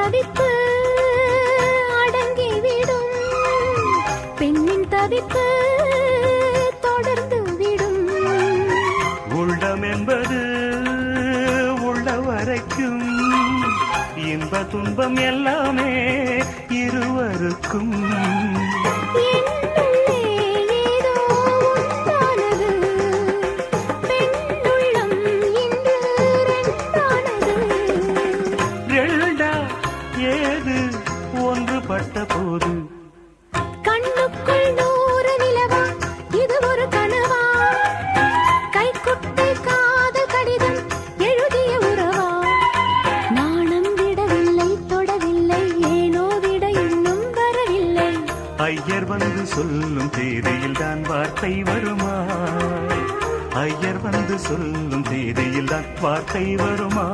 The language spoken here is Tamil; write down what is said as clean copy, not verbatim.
தவிப்பு அடங்கிவிடும், பெண்ணின் தவிப்பு தொடர்ந்து விடும். உள்ளம் என்பது உள்ள வரைக்கும் இன்ப துன்பம் எல்லாமே இருவருக்கும். ஏது ஒன்றுபட்ட போது கண்ணுக்குள் 100 நிலவா, இது ஒரு கனவா? கைக்குட்டை காதல் கடிதம் எழுதிய உறவா? நாணம் விடவில்லை, தொடவில்லை, ஏனோ விட இன்னும் வரவில்லை. ஐயர் வந்து சொல்லும் தேதியில் தான் வார்த்தை வருமா? ஐயர் வந்து சொல்லும் தேதியில் தான் வார்த்தை வருமா?